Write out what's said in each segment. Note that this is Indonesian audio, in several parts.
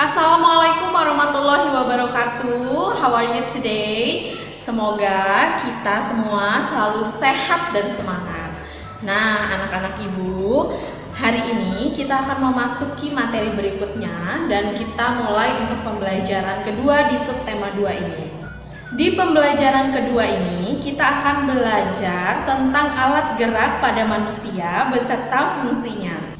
Assalamualaikum warahmatullahi wabarakatuh. How are you today? Semoga kita semua selalu sehat dan semangat. Nah, anak-anak ibu, hari ini kita akan memasuki materi berikutnya dan kita mulai untuk pembelajaran kedua di subtema 2 ini. Di pembelajaran kedua ini, kita akan belajar tentang alat gerak pada manusia beserta fungsinya.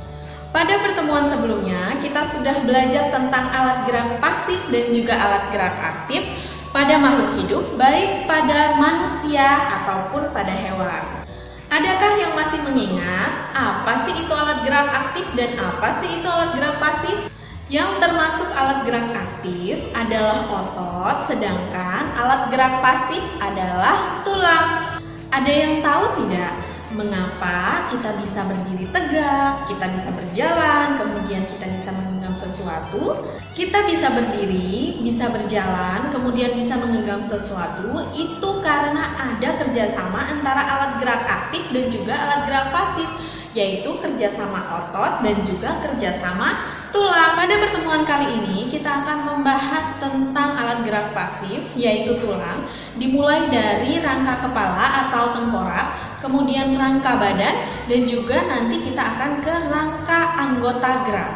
Pada pertemuan sebelumnya, kita sudah belajar tentang alat gerak pasif dan juga alat gerak aktif pada makhluk hidup, baik pada manusia ataupun pada hewan. Adakah yang masih mengingat apa sih itu alat gerak aktif dan apa sih itu alat gerak pasif? Yang termasuk alat gerak aktif adalah otot, sedangkan alat gerak pasif adalah tulang. Ada yang tahu tidak mengapa kita bisa berdiri tegak, kita bisa berjalan, kemudian kita bisa menggenggam sesuatu? Kita bisa berdiri, bisa berjalan, kemudian bisa menggenggam sesuatu, itu karena ada kerjasama antara alat gerak aktif dan juga alat gerak pasif, yaitu kerjasama otot dan juga kerjasama tulang. Pada pertemuan kali ini kita akan membahas tentang alat gerak pasif, yaitu tulang, dimulai dari rangka kepala atau tengkorak, kemudian rangka badan, dan juga nanti kita akan ke rangka anggota gerak.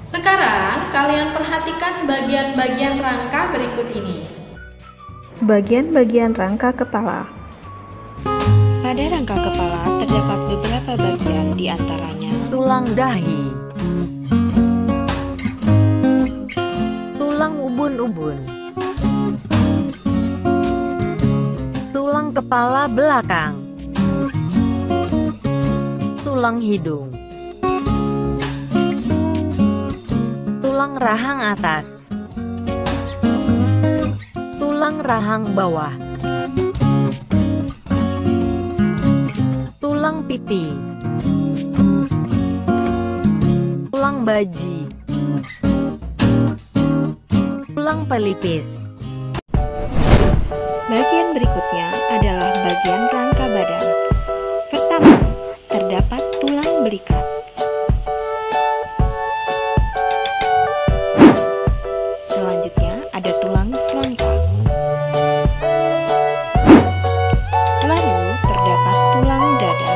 Sekarang kalian perhatikan bagian-bagian rangka berikut ini. Bagian-bagian rangka kepala. Pada rangka kepala terdapat beberapa bagian, di antaranya tulang dahi, tulang ubun-ubun, tulang kepala belakang, tulang hidung, tulang rahang atas, tulang rahang bawah, tulang pipi, tulang baji, tulang pelipis. bagian berikutnya adalah bagian rangka badan. Pertama, terdapat tulang belikat. Selanjutnya ada tulang selangkah. Lalu terdapat tulang dada,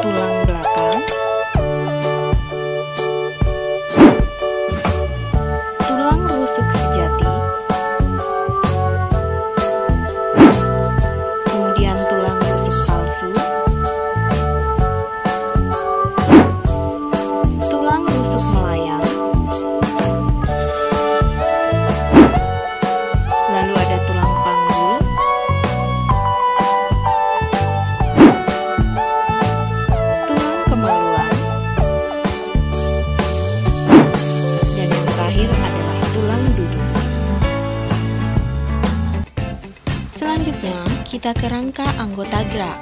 tulang belakang, tulang rusuk sejati, kemudian tulang rusuk palsu, tulang rusuk melayang, lalu ada tulang panggul, tulang kemaluan, dan yang terakhir adalah tulang duduk. Selanjutnya, kita ke rangka anggota gerak.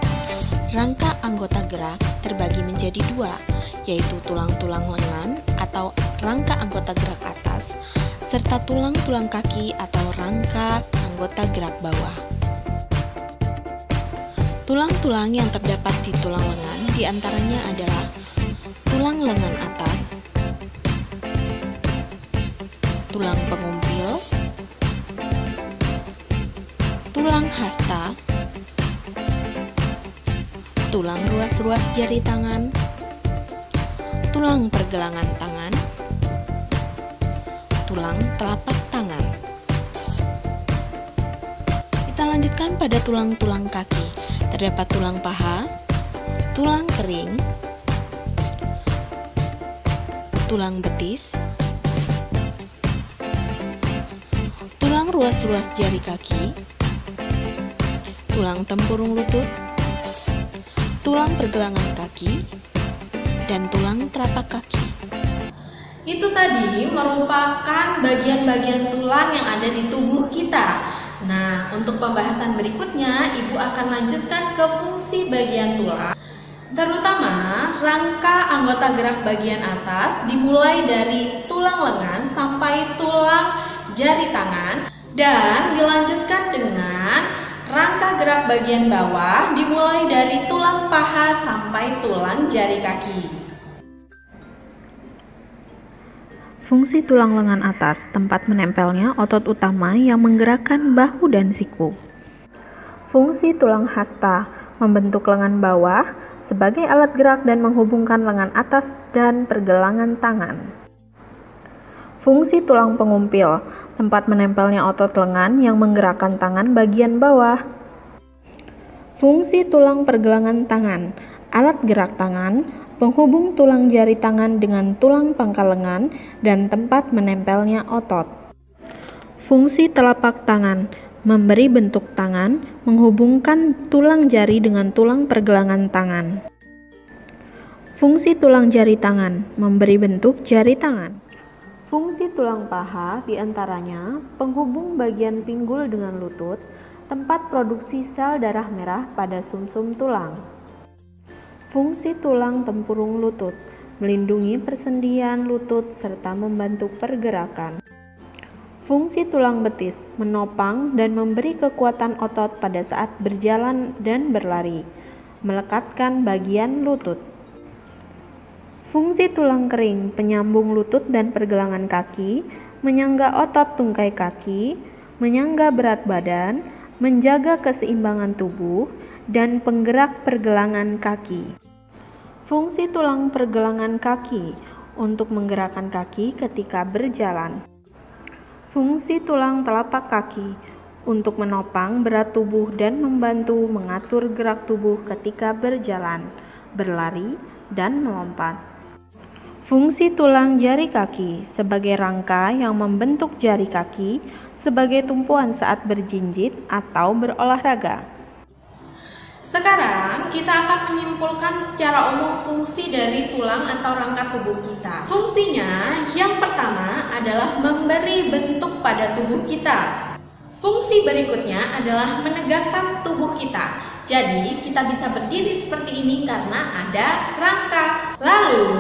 Rangka anggota gerak terbagi menjadi dua, yaitu tulang-tulang lengan atau rangka anggota gerak atas, serta tulang-tulang kaki atau rangka anggota gerak bawah. Tulang-tulang yang terdapat di tulang lengan diantaranya adalah tulang lengan atas, tulang pengumpil, tulang hasta, tulang ruas-ruas jari tangan, tulang pergelangan tangan, tulang telapak tangan. Kita lanjutkan pada tulang-tulang kaki. Terdapat tulang paha, tulang kering, tulang betis, tulang ruas-ruas jari kaki, tulang tempurung lutut, tulang pergelangan kaki, dan tulang telapak kaki. Itu tadi merupakan bagian-bagian tulang yang ada di tubuh kita. Nah, untuk pembahasan berikutnya, Ibu akan lanjutkan ke fungsi bagian tulang, terutama rangka anggota gerak bagian atas dimulai dari tulang lengan sampai tulang jari tangan, dan dilanjutkan dengan rangka gerak bagian bawah dimulai dari tulang paha sampai tulang jari kaki. Fungsi tulang lengan atas, tempat menempelnya otot utama yang menggerakkan bahu dan siku. Fungsi tulang hasta, membentuk lengan bawah sebagai alat gerak dan menghubungkan lengan atas dan pergelangan tangan. Fungsi tulang pengumpil, tempat menempelnya otot lengan yang menggerakkan tangan bagian bawah. Fungsi tulang pergelangan tangan, alat gerak tangan, penghubung tulang jari tangan dengan tulang pangkal lengan dan tempat menempelnya otot. Fungsi telapak tangan, memberi bentuk tangan, menghubungkan tulang jari dengan tulang pergelangan tangan. Fungsi tulang jari tangan, memberi bentuk jari tangan. Fungsi tulang paha diantaranya penghubung bagian pinggul dengan lutut, tempat produksi sel darah merah pada sumsum tulang. Fungsi tulang tempurung lutut, melindungi persendian lutut serta membantu pergerakan. Fungsi tulang betis, menopang dan memberi kekuatan otot pada saat berjalan dan berlari, melekatkan bagian lutut. Fungsi tulang kering, penyambung lutut dan pergelangan kaki, menyangga otot tungkai kaki, menyangga berat badan, menjaga keseimbangan tubuh, dan penggerak pergelangan kaki. Fungsi tulang pergelangan kaki, untuk menggerakkan kaki ketika berjalan. Fungsi tulang telapak kaki, untuk menopang berat tubuh dan membantu mengatur gerak tubuh ketika berjalan, berlari, dan melompat. Fungsi tulang jari kaki, sebagai rangka yang membentuk jari kaki, sebagai tumpuan saat berjinjit atau berolahraga. Sekarang kita akan menyimpulkan secara umum fungsi dari tulang atau rangka tubuh kita. Fungsinya yang pertama adalah memberi bentuk pada tubuh kita. Fungsi berikutnya adalah menegakkan tubuh kita. Jadi kita bisa berdiri seperti ini karena ada rangka. Lalu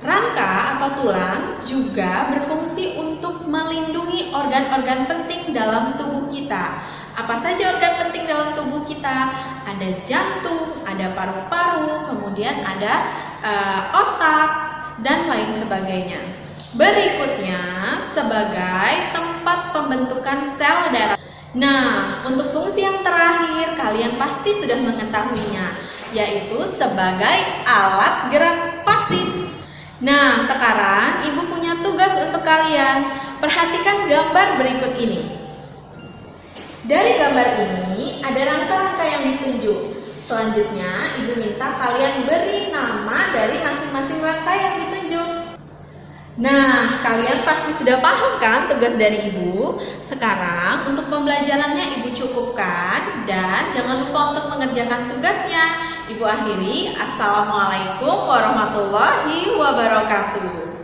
rangka atau tulang juga berfungsi untuk melindungi organ-organ penting dalam tubuh kita. Apa saja organ penting dalam tubuh kita? Ada jantung, ada paru-paru, kemudian ada otak, dan lain sebagainya. Berikutnya, sebagai tempat pembentukan sel darah. Nah, untuk fungsi yang terakhir, kalian pasti sudah mengetahuinya, yaitu sebagai alat gerak pasif. Nah, sekarang Ibu punya tugas untuk kalian. Perhatikan gambar berikut ini. Dari gambar ini ada rangka-rangka yang ditunjuk. Selanjutnya, Ibu minta kalian beri nama dari masing-masing rangka yang ditunjuk. Nah, kalian pasti sudah paham kan tugas dari Ibu? Sekarang, untuk pembelajarannya Ibu cukupkan dan jangan lupa untuk mengerjakan tugasnya. Ibu akhiri, Assalamualaikum warahmatullahi wabarakatuh.